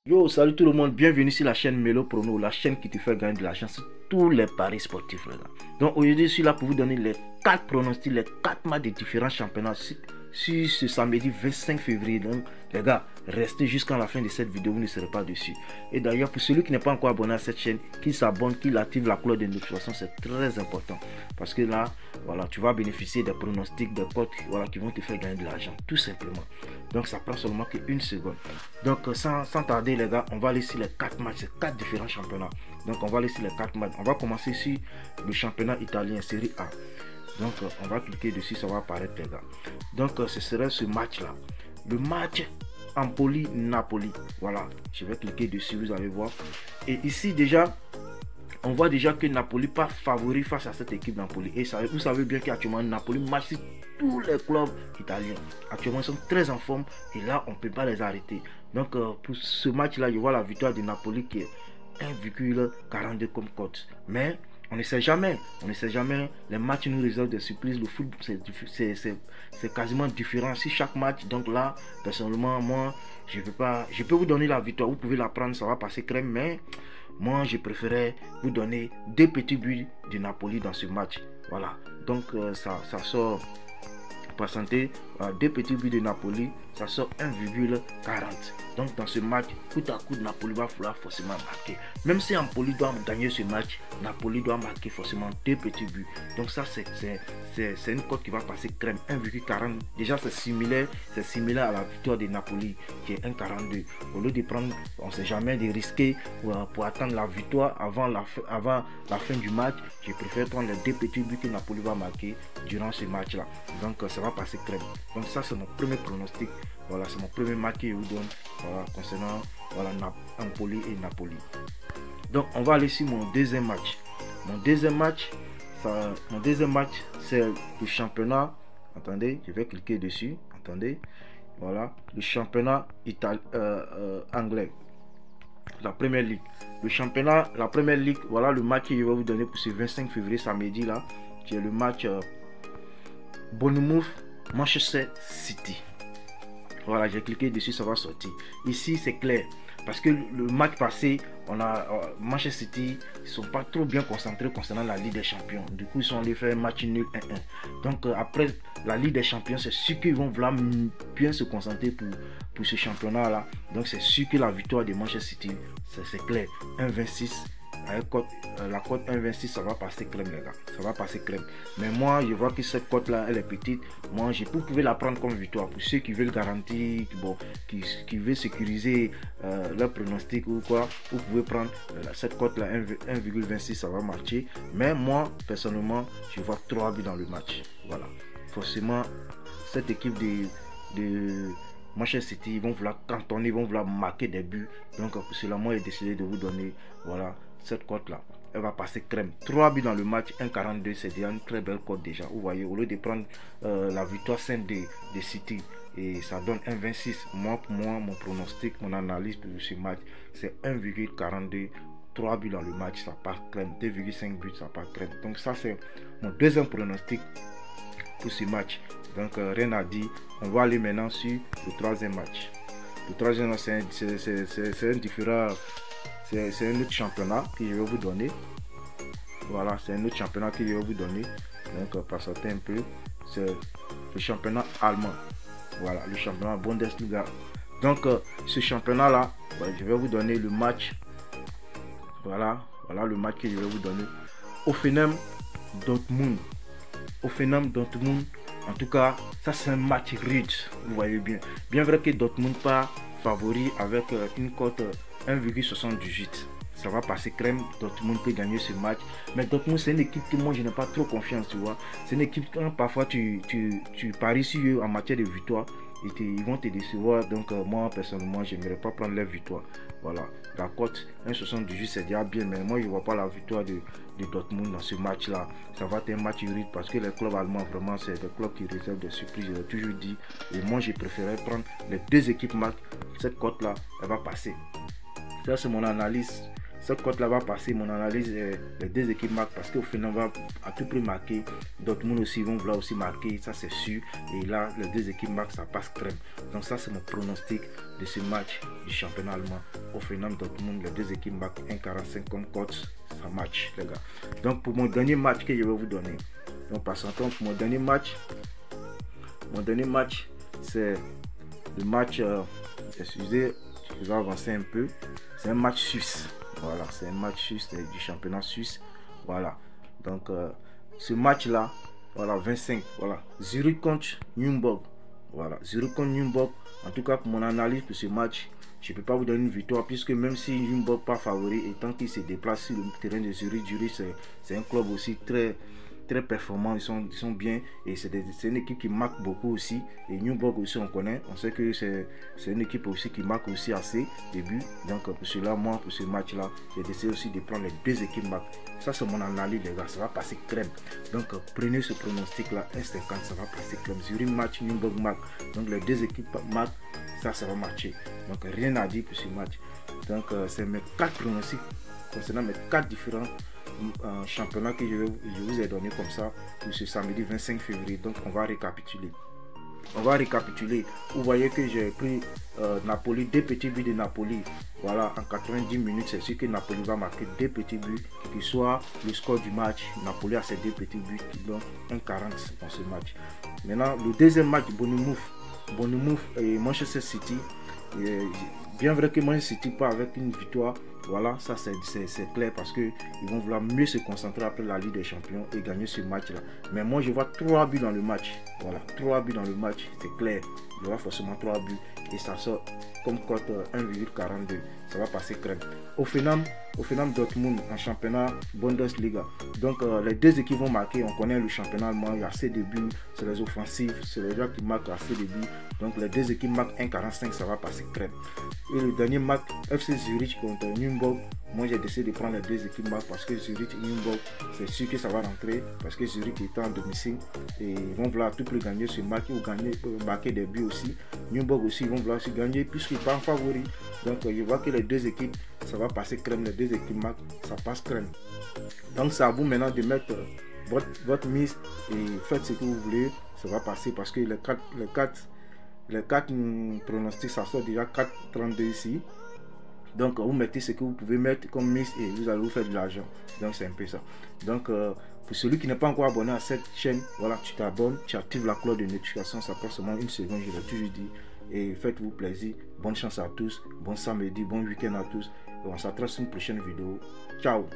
Yo, salut tout le monde, bienvenue sur la chaîne Melo Prono, la chaîne qui te fait gagner de l'argent sur tous les paris sportifs, les gars. Donc aujourd'hui, je suis là pour vous donner les 4 pronostics, les 4 matchs des différents championnats sur ce samedi 25 février. Donc les gars, restez jusqu'à la fin de cette vidéo, vous ne serez pas dessus. Et d'ailleurs, pour celui qui n'est pas encore abonné à cette chaîne, qu'il s'abonne, qu'il active la cloche de notification, c'est très important. Parce que là, voilà, tu vas bénéficier des pronostics, des codes, voilà, qui vont te faire gagner de l'argent, tout simplement. Donc ça prend seulement qu'une seconde. Donc sans tarder les gars, on va aller sur les 4 matchs, ces 4 différents championnats. Donc on va aller sur les 4 matchs. On va commencer sur le championnat italien, série A. Donc on va cliquer dessus, ça va apparaître les gars. Donc ce serait ce match là. Le match Empoli-Napoli. Voilà, je vais cliquer dessus, vous allez voir. Et ici déjà, on voit déjà que Napoli pas favori face à cette équipe Napoli. Et ça, vous savez bien qu'actuellement Napoli marche sur tous les clubs italiens. Actuellement ils sont très en forme et là on ne peut pas les arrêter. Donc pour ce match là, je vois la victoire de Napoli qui est 1,42 comme cote. Mais on ne sait jamais. On ne sait jamais. Les matchs nous réservent des surprises. Le foot c'est quasiment différent si chaque match. Donc là, personnellement, moi, je peux vous donner la victoire. Vous pouvez la prendre, ça va passer crème. Mais moi, je préférais vous donner 2 petits buts de Napoli dans ce match. Voilà. Donc ça sort. Présenté 2 petits buts de Napoli, ça sort 1,40. Donc dans ce match, coup à coup, Napoli va falloir forcément marquer. Même si Napoli doit gagner ce match, Napoli doit marquer forcément 2 petits buts. Donc ça c'est une cote qui va passer crème, 1,40. Déjà c'est similaire à la victoire de Napoli qui est 1,42. Au lieu de prendre, on ne sait jamais, de risquer pour attendre la victoire avant la fin du match, je préfère prendre les 2 petits buts que Napoli va marquer durant ce match là. Donc ça va passer crème. Donc ça c'est mon premier pronostic. Voilà, c'est mon premier match que je vous donne, voilà, concernant Empoli et Napoli. Donc on va aller sur mon deuxième match. Mon deuxième match c'est le championnat. Attendez, je vais cliquer dessus. Attendez, voilà, le championnat anglais, la première ligue. Le championnat, la première ligue, voilà le match que je vais vous donner pour ce 25 février samedi là, qui est le match Bournemouth Manchester City. Voilà, j'ai cliqué dessus, ça va sortir. Ici c'est clair parce que le match passé, on a Manchester City, ils sont pas trop bien concentrés concernant la Ligue des Champions. Du coup ils sont allés faire un match nul 1-1. Donc après la Ligue des Champions, c'est sûr qu'ils vont vouloir bien se concentrer pour ce championnat là. Donc c'est sûr que la victoire de Manchester City, c'est clair, 1,26. La cote 1,26, ça va passer crème les gars, ça va passer crème. Mais moi je vois que cette cote là elle est petite. Moi vous pouvez la prendre comme victoire pour ceux qui veulent garantir, bon, qui veulent sécuriser leur pronostic ou quoi. Vous pouvez prendre cette cote là 1,26, ça va marcher. Mais moi personnellement je vois 3 buts dans le match. Voilà, forcément cette équipe de Manchester City, ils vont vouloir cantonner, ils vont vouloir marquer des buts. Donc pour cela moi j'ai décidé de vous donner, voilà, cette cote là, elle va passer crème. 3 buts dans le match, 1,42, c'est déjà une très belle cote déjà. Vous voyez, au lieu de prendre la victoire simple de City, et ça donne 1,26. Moi, pour moi, mon pronostic, mon analyse pour ce match, c'est 1,42. 3 buts dans le match, ça part crème. 2,5 buts, ça part crème. Donc ça, c'est mon deuxième pronostic pour ce match. Donc rien à dire. On va aller maintenant sur le troisième match. Le troisième, c'est un différent. C'est un autre championnat que je vais vous donner. Voilà, c'est un autre championnat que je vais vous donner. Donc, patientez un peu. C'est le championnat allemand. Voilà, le championnat Bundesliga. Donc, ce championnat-là, voilà, je vais vous donner le match. Voilà le match que je vais vous donner. Hoffenheim Dortmund. Hoffenheim Dortmund. En tout cas, ça c'est un match rude. Vous voyez bien. Bien vrai que Dortmund pas favori avec une cote 1,78. Ça va passer crème. Dortmund peut gagner ce match. Mais Dortmund c'est une équipe que moi je n'ai pas trop confiance, tu vois. C'est une équipe quand parfois tu paries sur eux en matière de victoire et ils vont te décevoir. Donc moi personnellement je n'aimerais pas prendre leur victoire. Voilà, la cote 1,78 c'est déjà bien, mais moi je ne vois pas la victoire de Dortmund dans ce match là. Ça va être un match rude parce que les clubs allemands vraiment c'est des clubs qui réservent des surprises, je l'ai toujours dit. Et moi je préférais prendre les 2 équipes marques. Cette cote là elle va passer. Ça c'est mon analyse cette cote-là va passer. Mon analyse, les deux équipes marquent parce qu'au final, on va à tout prix marquer. Dortmund aussi vont vouloir aussi marquer, ça c'est sûr. Et là, les deux équipes marquent, ça passe crème. Donc ça, c'est mon pronostic de ce match du championnat allemand. Hoffenheim, Dortmund, les deux équipes marquent 1,45 comme cote. Ça match, les gars. Donc pour mon dernier match que je vais vous donner. Donc passons pour mon dernier match. Mon dernier match, c'est le match, excusez, je vais avancer un peu. C'est un match suisse. Voilà, c'est un match suisse du championnat suisse. Voilà. Donc ce match-là, voilà, 25. Voilà. Zurich contre Nürnberg. Voilà, Zurich contre Nürnberg. En tout cas, pour mon analyse pour ce match, je ne peux pas vous donner une victoire, puisque même si Nürnberg n'est pas favori, et tant qu'il se déplace sur le terrain de Zurich, c'est un club aussi très performant, ils sont bien, et c'est une équipe qui marque beaucoup aussi. Et Nürnberg aussi, on connaît, on sait que c'est une équipe aussi qui marque aussi assez des buts. Donc pour cela, moi, pour ce match là, j'ai décidé aussi de prendre les deux équipes marquent. Ça c'est mon analyse, les gars, ça va passer crème. Donc prenez ce pronostic là, 1,50, ça va passer crème. Zurich match, Nürnberg marque, donc les deux équipes marquent, ça va marcher. Donc rien à dire pour ce match. Donc c'est mes 4 pronostics concernant mes 4 différents championnat que je vous ai donné comme ça pour ce samedi 25 février. Donc on va récapituler. Vous voyez que j'ai pris Napoli, 2 petits buts de Napoli. Voilà, en 90 minutes, c'est sûr que Napoli va marquer 2 petits buts, qui soit le score du match. Napoli a ces 2 petits buts qui donnent 1,40 dans ce match. Maintenant, le deuxième match, Bournemouth et Manchester City. Bien vrai que Manchester City part avec une victoire. Voilà, ça c'est clair parce qu'ils vont vouloir mieux se concentrer après la Ligue des Champions et gagner ce match-là. Mais moi, je vois 3 buts dans le match. Voilà, 3 buts dans le match, c'est clair. Je vois forcément 3 buts et ça sort comme cote 1,42. Ça va passer crème. Hoffenheim Dortmund en championnat Bundesliga. Donc les deux équipes vont marquer. On connaît le championnat allemand, il y a assez de buts, c'est les offensifs, c'est les gens qui marquent assez de buts. Donc les deux équipes marquent 1,45, ça va passer crème. Et le dernier match, FC Zurich contre Nürnberg. Moi j'ai décidé de prendre les deux équipes marquent parce que Zurich et Nürnberg, c'est sûr que ça va rentrer parce que Zurich est en domicile et ils vont vouloir tout pour gagner ce match ou gagner, marquer des buts aussi. Nürnberg aussi, ils vont vouloir se gagner puisqu'ils sont en favori. Donc je vois que les deux équipes, ça va passer crème. Les deux équipes marquent, ça passe crème. Donc c'est à vous maintenant de mettre votre mise et faites ce que vous voulez. Ça va passer parce que les quatre pronostics, ça sort déjà 4,32 ici. Donc vous mettez ce que vous pouvez mettre comme mise et vous allez vous faire de l'argent. Donc c'est un peu ça. Donc pour celui qui n'est pas encore abonné à cette chaîne, voilà, tu t'abonnes, tu actives la cloche de notification, ça prend seulement 1 seconde, je l'ai toujours dit. Et faites-vous plaisir. Bonne chance à tous, bon samedi, bon week-end à tous. Et on s'attrape sur une prochaine vidéo. Ciao.